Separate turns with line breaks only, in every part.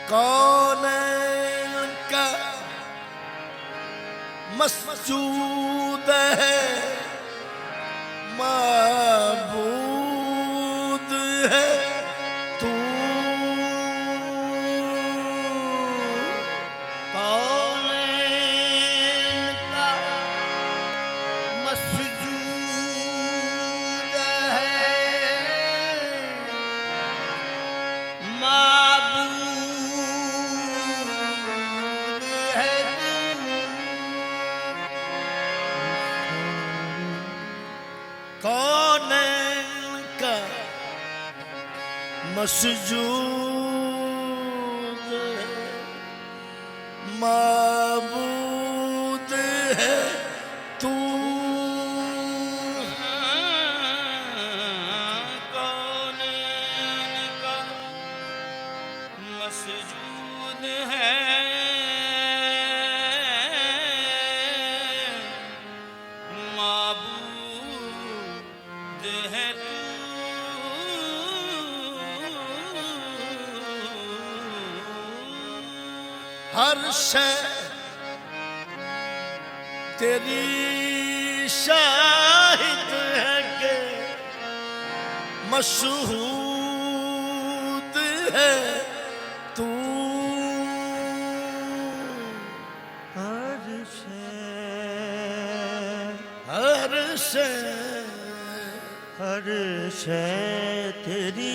कौन का मस्जूद है माबूद है तू
कौन का मस्जूद है
कौन का मस्जूद माबूद है तू
कौन का मस्जूद है
हर शय तेरी शाहिद है के मशहूद है तू
हर शय तेरी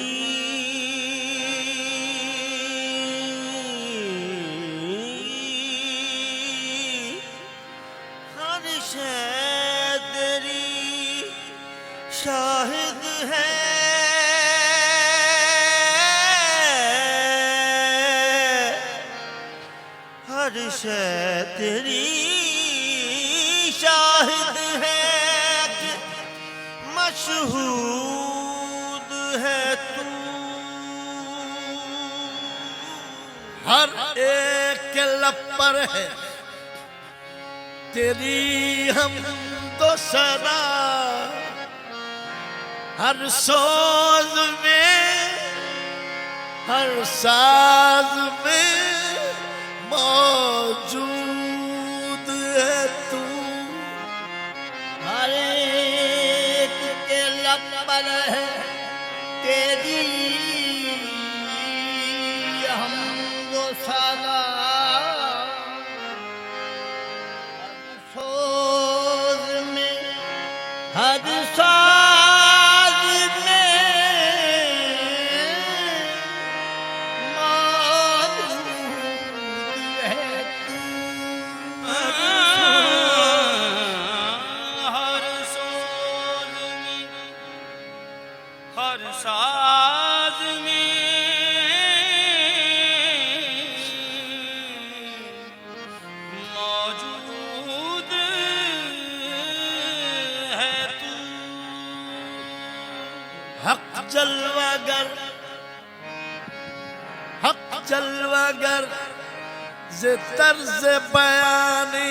शाहिद है हर शय तेरी शाहिद है कि मशहूद है तू
हर एक के लब पर है तेरी हम तो सदा हर सोज में हर साज में मौजूद है तू
हर एक के लब पर है तेरी हम वो सदा सोज में हर साज में मौजूद है तू हर सोज में हर साज में
जलवागर जे तर्ज बयानी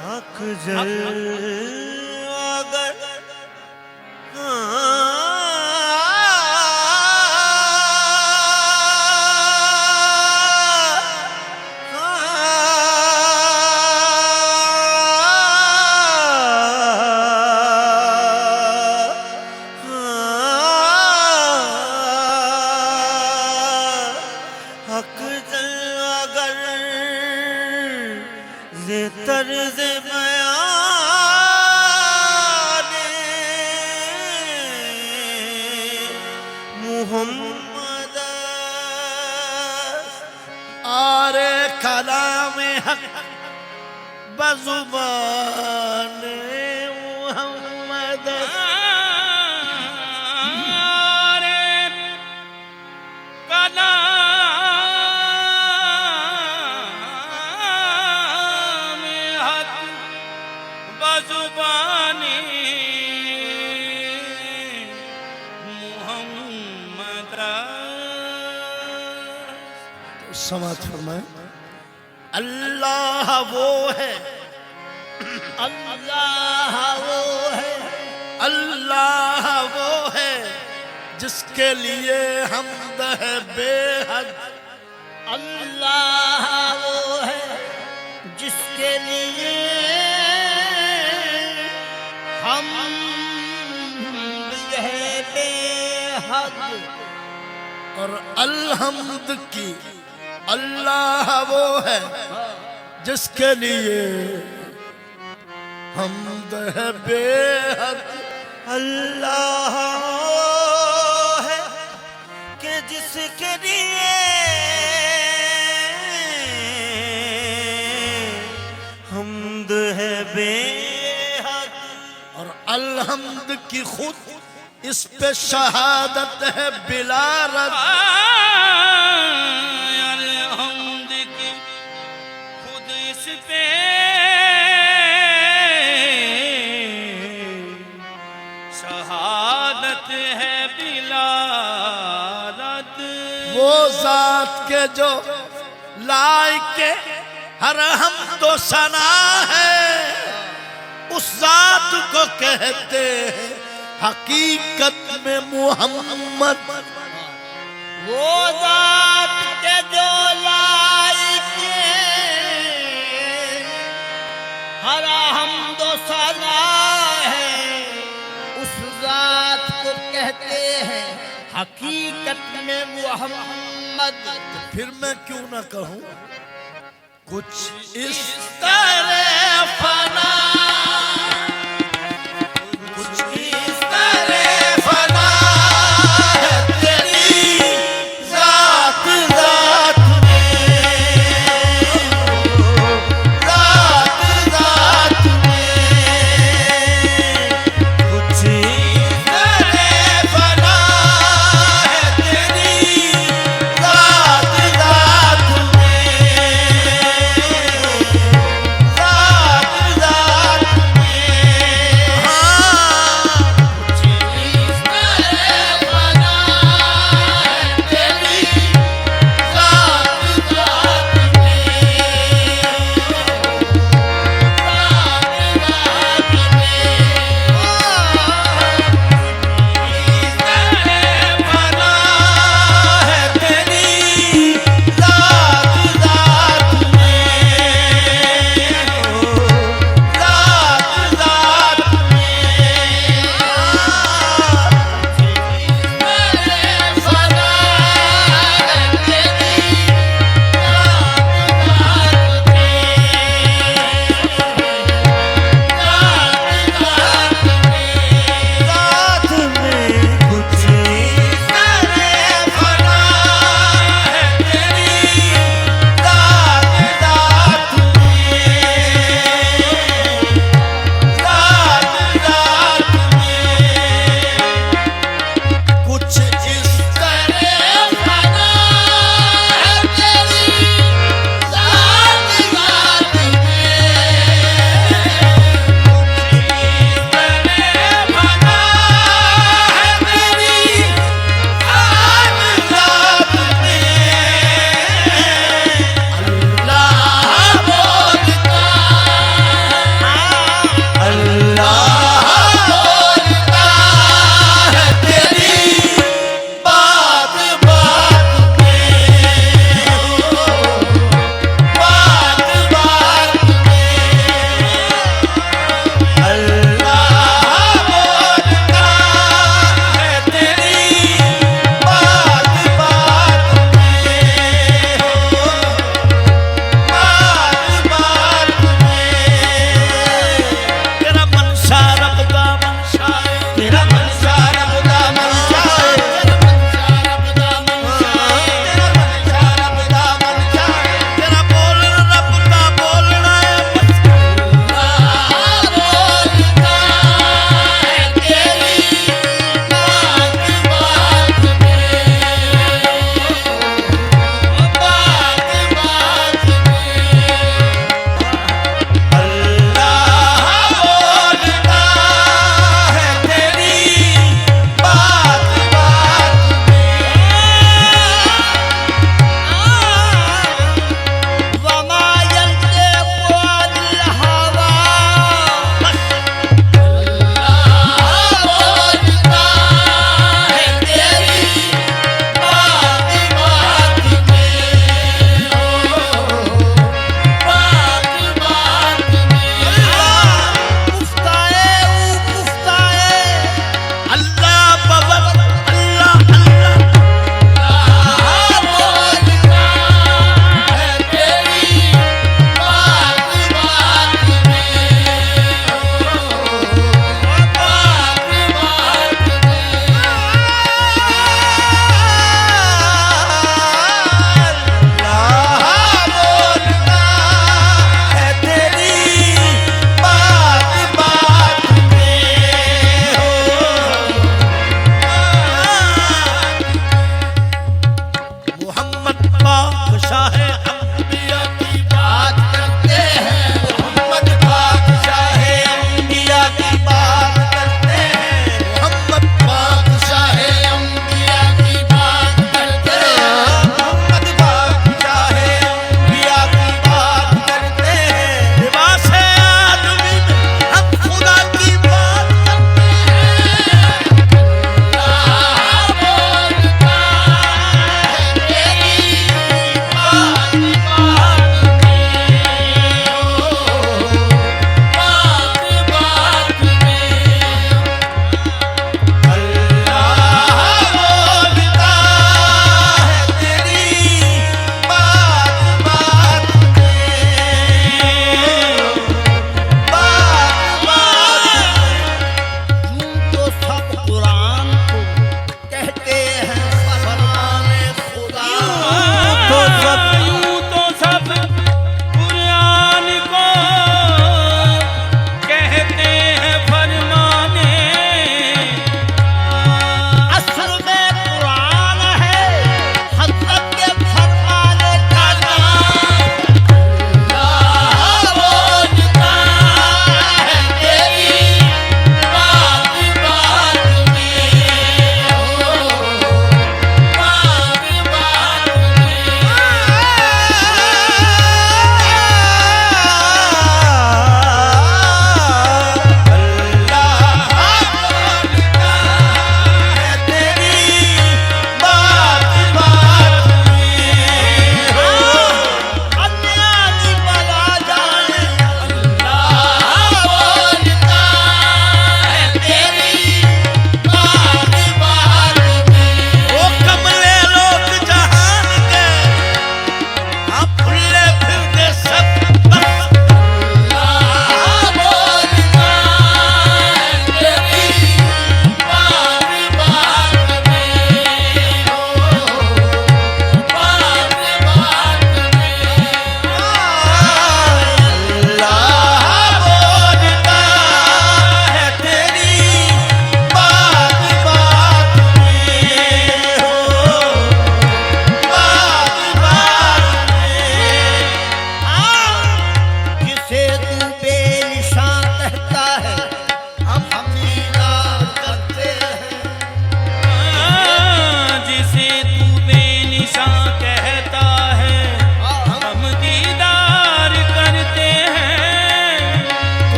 हक जल अगर तर्ज बयाने मोहम्मद
आरे कलाम हक बजुबान मोहम्मद
आरे कलाम हक बजुबानी मोहम्मद
समाज फरमाए अल्लाह वो है
अल्लाह वो है
अल्लाह वो है जिसके लिए हमद है बेहद
अल्लाह वो है जिसके लिए हम है बेहद
और अलहम्द की अल्लाह वो है जिसके लिए हमद है बेहद
अल्लाह है कि जिसके लिए हमद है बेहद
और अलहम्द की खुद इस पे शहादत है बिला रद
अलहम्द की खुद इस पे शहादत है बिला रद
वो जात के जो लायके हर हमदो सना है उस जात को कहते हैं हकीकत में मोहम्मद
वो जात के जो लायके हर हमदो सना है उस जात को कहते हैं हकीकत में मोहम्मद
फिर मैं क्यों ना कहूं कुछ इस तरह फना कुछ इस तरह फना है तेरी जात जात में जात जात में कुछ इस तरह फना है तेरी जात जात में जात जात बादशाह अंबिया की बात करते हैं, मोहम्मद बादशाह अंबिया की बात करते हैं, मोहम्मद बादशाह अंबिया की बात करते हैं, मोहम्मद बादशाह अंबिया की बात करते हैं। लिबास आदमी में हम खुदा की बात करते हैं। अल्लाह बोलता है तेरी बात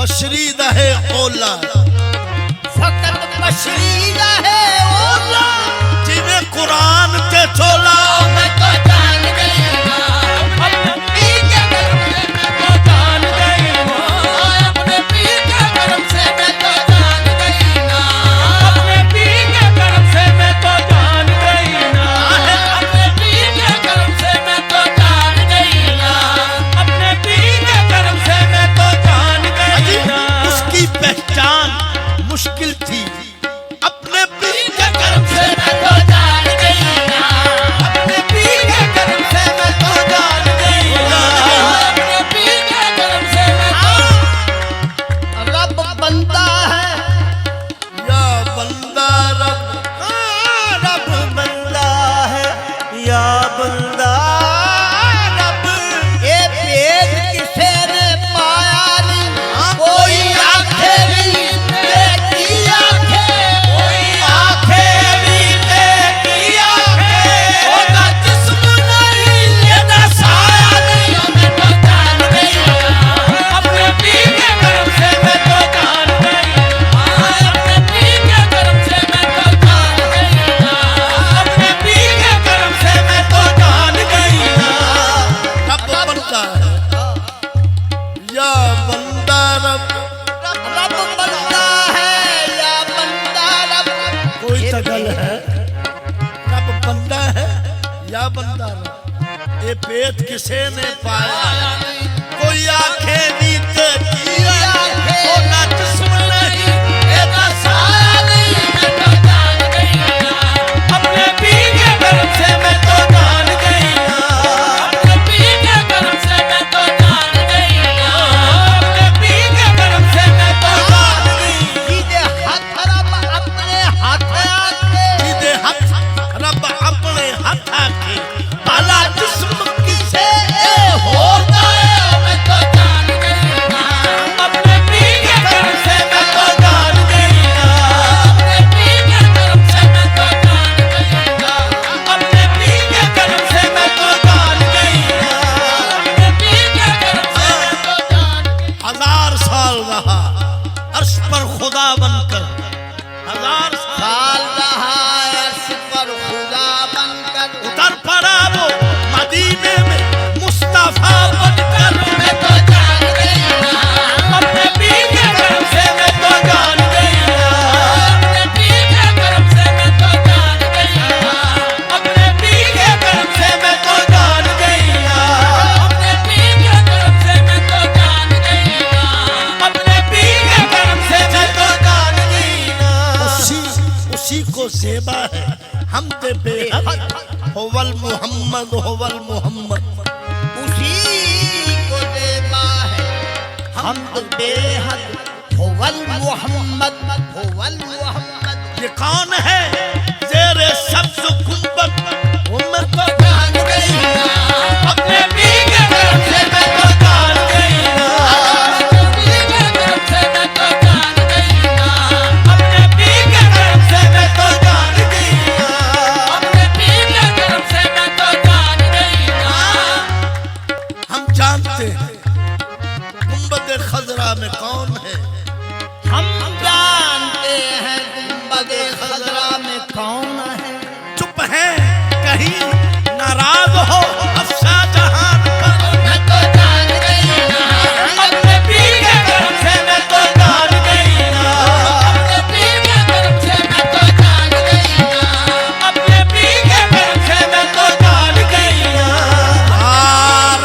बशरीदा है ओला,
फकत बशरीदा है ओला,
जिन्हें कुरान ते चोला।
मैं तो जान गई ना अपने पीर के करम से, मैं तो जान गई ना अपने पीर के करम से, मैं तो जान गई ना अपने पीर के करम से, मैं तो जान गई ना अपने पीर के करम से, मैं तो जान गई ना अपने पीर के करम से, मैं तो जान गई ना।
उसकी पहचान मुश्किल थी, अपने पीर
के करम से मैं तो जान गई ना अपने पीर के करम से, मैं तो जान गई ना अपने पीर के करम से, मैं तो रब बंदा है
या बंदा रब,
रब बंदा है या बंदा रब। ये भेद किसे ने पाया नहीं, कोई आंखें भी देखी आंखें, कोई आंखें भी देखी आंखें, होगा जिस्म नहीं लेना साया नहीं। मैं तो जान गई ना अपने पीर के करम से, मैं तो जान गई अपने पीर के करम से, मैं तो जान गई ना अपने पीर के करम से, मैं तो जान गई ना।
रब बंदा है या बंदा रब,
रब बंदा है या बंदा रब।
कोई तगल है, रब बंदा है या बंदा रब। ये भेद किसे ने पाया, कोई आंखें नहीं देखी आंखें, होगा जिस्म नहीं
लेना साया नहीं। मैं तो जान गई ना अपने पीर के करम से, मैं तो जान गई ना अपने पीर के करम से, मैं तो जान गई ना अपने पीर के करम से, मैं तो जान गई। सीधे हाथ रब अपने हाथ आके,
सीधे हाथ रब अपने हाथ आके, भला जिस्म किसे
होता है। मैं तो जान गई ना अपने पीर के करम से, मैं तो जान गई ना अपने पीर के करम से, मैं तो जान गई ना अपने पीर के करम से, मैं तो जान गई ना अपने पीर के करम से, मैं तो जान गई।
1000 साल रहा अर्श पर खुदा बनकर, 1000
साल रहा अर्श पर खुदा बनकर,
उतर पड़ा वो मदीने में मुस्तफा बनकर।
मैं तो जान गई ना अपने पीर के करम से, मैं तो जान गई ना अपने पीर के करम से, मैं तो जान गई ना अपने पीर के करम से, मैं तो जान गई ना अपने पीर के करम से, मैं तो जान गई ना अपने पीर के करम से, मैं तो जान गई ना।
उसी को ज़ेबा है हमद बेहद, होवल मोहम्मद होवल मोहम्मद।
उसी को देवा है हमद बेहद, होवल मोहम्मद होवल मोहम्मद।
ये कौन है ज़ेरे सब्ज़ गुंबद, वो मैं तो
जान गई ना अपने पीर के करम से, मैं तो जान गई ना अपने पीर के करम से, मैं तो जान गई ना अपने पीर के करम से, मैं तो जान गई ना अपने पीर के करम से, मैं तो जान गई ना।
हम जानते हैं गुंबद खजरा में कौन है,
हम जानते हैं गुंबद खजरा में कौन है।
चुप है कहीं नाराज हो अफसा जहान पर।
मैं तो जान गई ना अपने पीर के करम से, मैं तो जान गई ना अपने पीर के करम से, मैं तो जान गई ना अपने पीर के करम से, मैं तो जान गई ना।
यार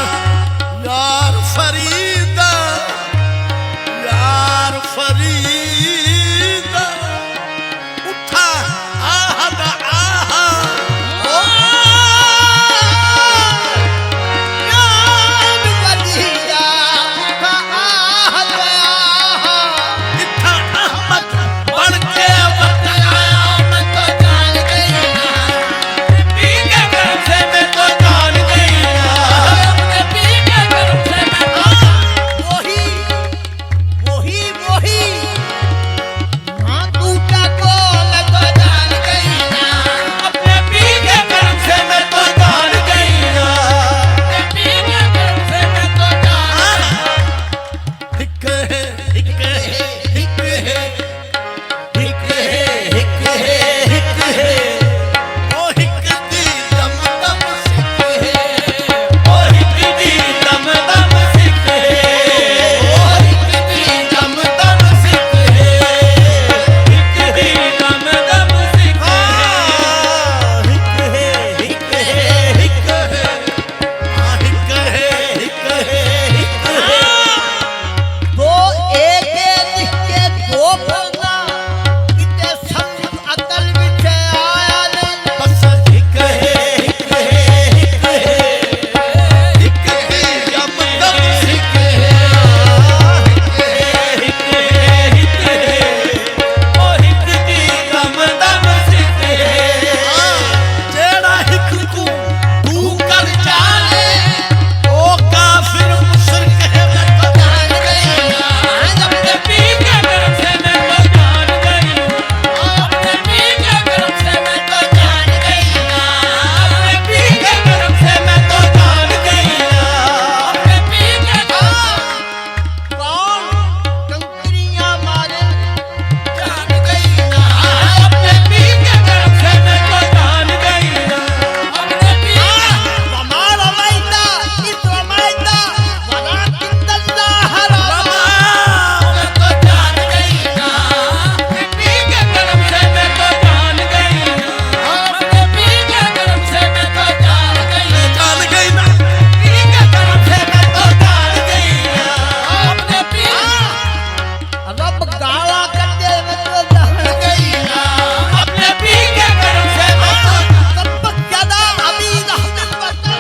यार फरीदा, यार फरीदा, उठा आहद आहा,
ओ
हिक है हिक है हिक है हिक है हिक है ओ हिक दी दम दम सिक है ओ हिक दी दम दम सिक है ओ हिक दी दम दम सिक है हिक दी दम दम सिक है
हिक है
हिक है हिक है हिक है हिक है
दो एक लिखे दो बोलना किते समझ अकल विच आया नहीं
बस हिक है हिक है हिक है हिक है दम दम सिक है हिक है हिक है ओ हिक दी दम दम सिक है जेड़ा हिक को तू कर जाने ओ काफिर मुशरिक है मैं तो जान गई अपने पी के गरम से मैं तो जान गई अपने पी के गरम से मैं तो जान गई अपने पी के गरम से मैं तो जान गई अपने पी के
कौन कंकरियां मारे
जान गई अपने पी के गरम से मैं तो जान गई अपने पी
वमा रमैता इस रमैता वलाकिन अल्लाह रमा
मैं तो जान गई अपने पी के गरम से मैं तो जान गई अपने पी के गरम से मैं तो जान गई ना पी के गरम से मैं तो जान गई अपने पी
रब गाला करते मैं तो जान
गई अपने पी के गरम से मैं तो
रब ज्यादा अभी रहमत बता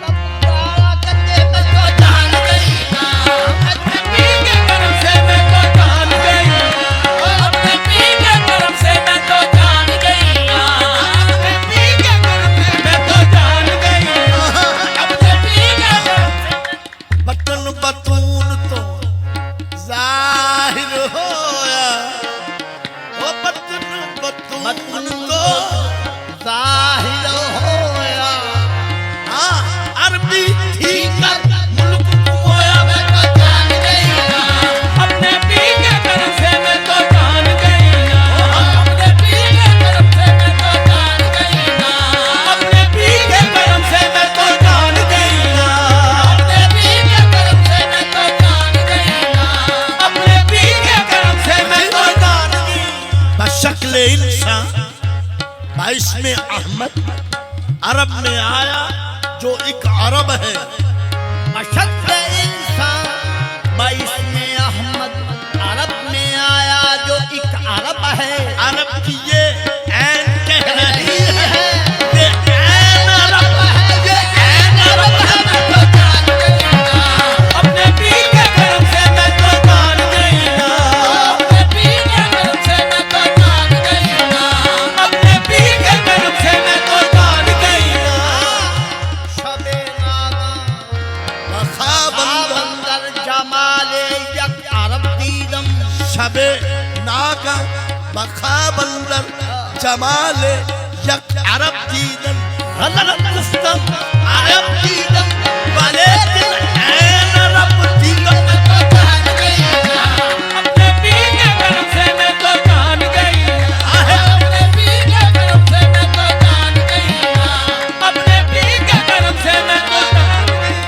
रब गाला करते मैं तो
जान गई अपने पी के गरम से मैं तो जान गई अपने पी के गरम से मैं तो जान गई अपने पी के गरम से मैं तो जान गई अपने पी के गरम से बटन बतून तो जाहिर होया ओ बटन बतून तो
जाहिर होया
हाँ अरबी थी कर मुल्क को होया मैं तो जान गई अपने पी के गरम से मैं तो जान गई अपने पी के गरम से मैं तो जान गई अपने पी के गरम से मैं तो जान गई अपने पी के गरम से मैं तो जान गई अपने पी के गरम से मैं तो जान गई बशक्ल इंसान बाईस में अहमद अरब में आया जो एक अरब है
अशद इंसान 22 में अहमद अरब में आया जो एक अरब है
अरब की ये ऐन कह रही है ये ऐन अरब है ये ऐन अरब है मैं तो जान गई अपने पी के गरम से मैं तो जान गई अपने पी के गरम से मैं तो जान गई अपने पी के गरम से मैं तो जान गई
शबे नागा बंदर जमाले यक अरब दीदम
शबे नागा बखा बंदर जमाले यक अरब दीदन हजरत मुस्तम अरब दीदन वाले दिन ऐन अरब दीदन मैं तो जान गई अपने पी के गरम से मैं तो जान गई अपने पी के गरम से मैं तो जान गई अपने पी के गरम से मैं तो जान गई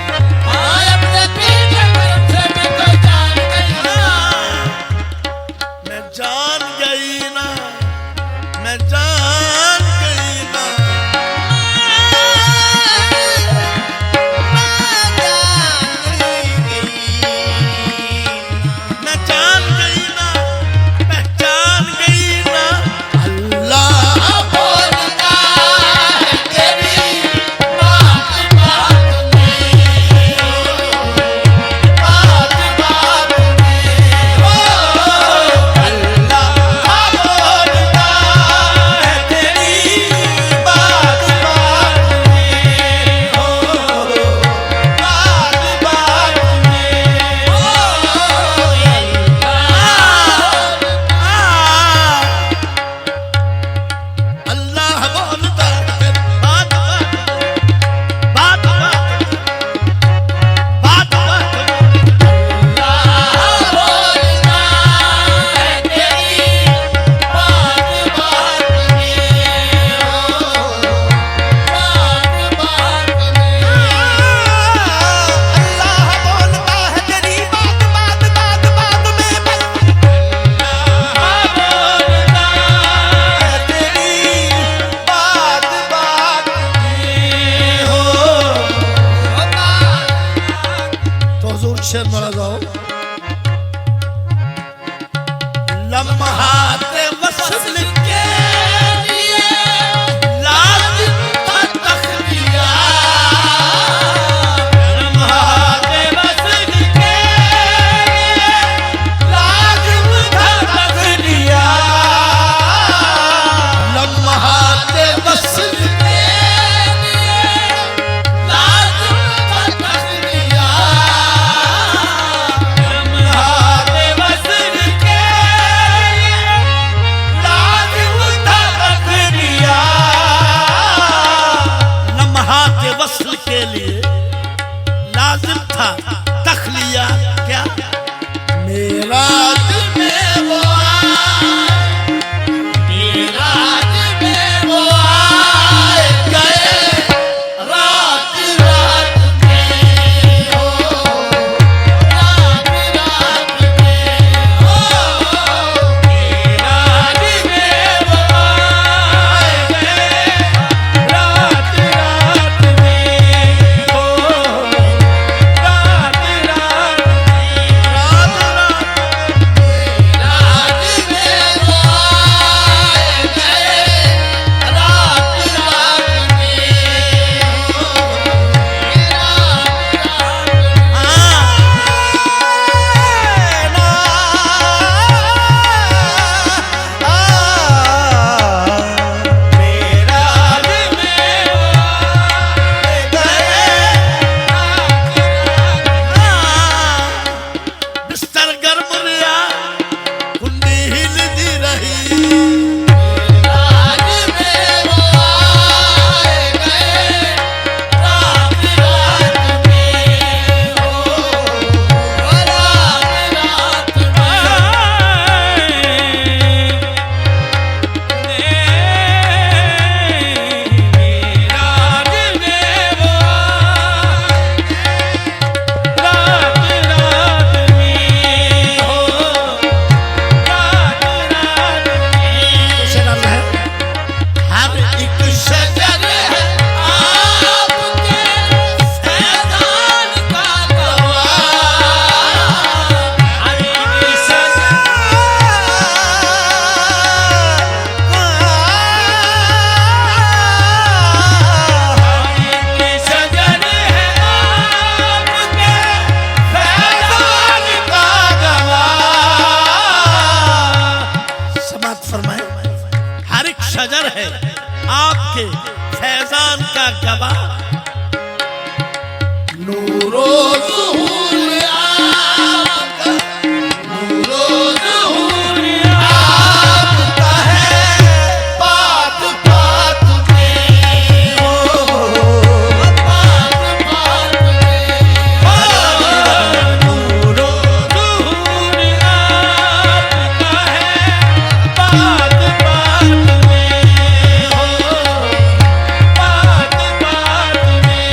अपने पी के गरम से मैं तो जान गई मैं जान गई ना मैं जान गई ना लम्हात वस्ल के लिए लाजिम था तख्लिया, लम्हात वस्ल के लिए लाजिम था तख्लिया, लम्हात वस्ल के लिए लाजिम था तख्लिया, लम्हात वस्ल के लम्हात वस्ल के लिए लाजिम था तख्लिया। क्या मेराज में वो आए, मेराज में वो आए गए रात रात में हो, रात रात में हो, मेराज में वो आए गए रात रात में हो, रात रात शजर है आपके फैजान का गवाह, नूरो ज़ुहूर आपका, नूरो ज़ुहूर आपका है बात बात में हो, बात बात में हो, नूरो ज़ुहूर आपका है बात बात में हो, बात बात में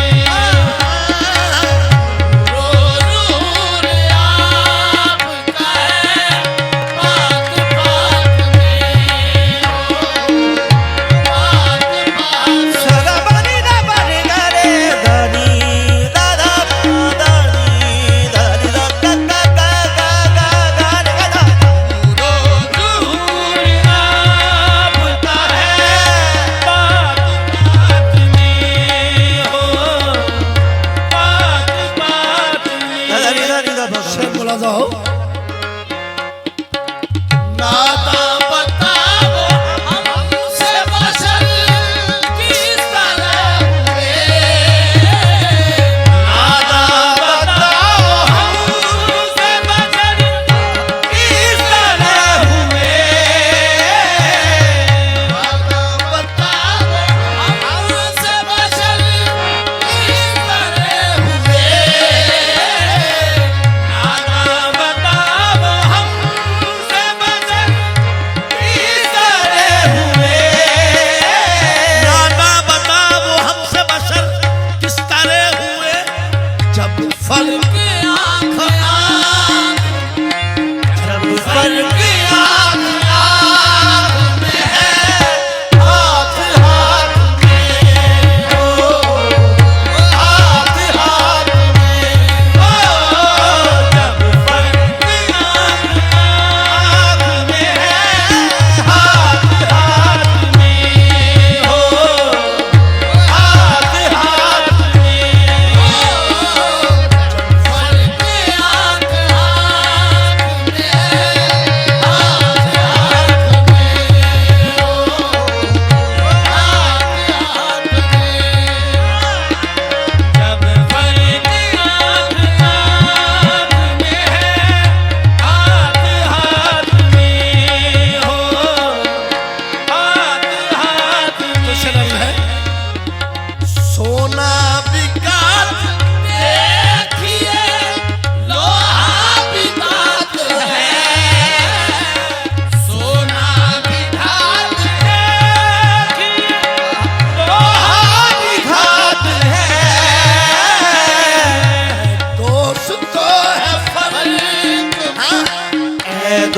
में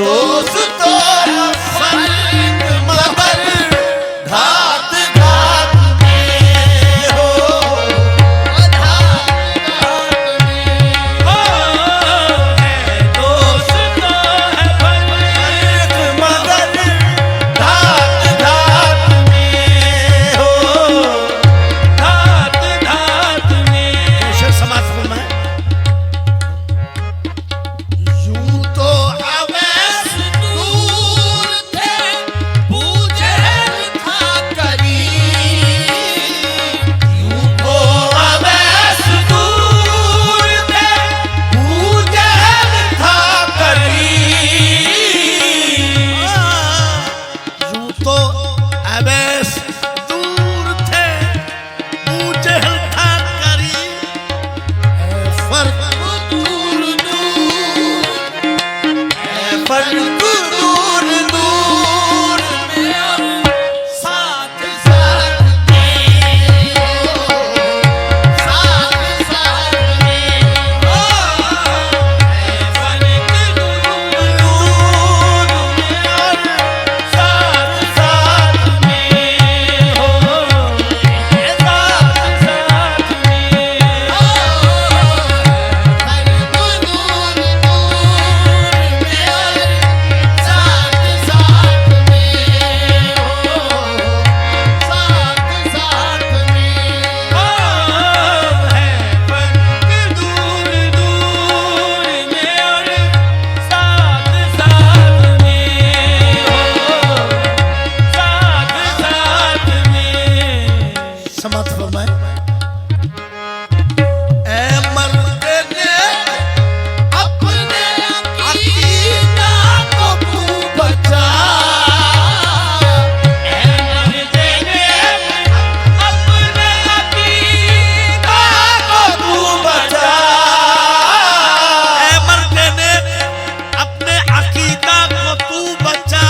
दोस्तों फर्क मगर घात घात में हो, घात घात में हो, है दोस्तों है फर्क मगर घात घात में हो, घात घात में। शेर समाज में यूं तो अवैस दूर थे, बूझल था करीब, यूं तो अवैस दूर थे, बूझल था करीब, यूं तो अवैस दूर थे, बूझल था करीब, है फर्क दूर दूर, फर्क दूर दूर में और साथ साथ में हो, साथ साथ में हो, फर्क दूर दूर में और साथ साथ में हो, साथ साथ में हो, फर्क दूर दूर में और साथ साथ में हो, साथ साथ में हो, है फर्क दूर दूर में और साथ साथ में हो, साथ साथ में। समाप्त फरमाए। ऐ मर्द ने अपने अकीदा को तू बचा, ऐ मर्द ने अपने अकीदा को तू बचा, ऐ मर्द ने अपने अकीदा को तू बचा,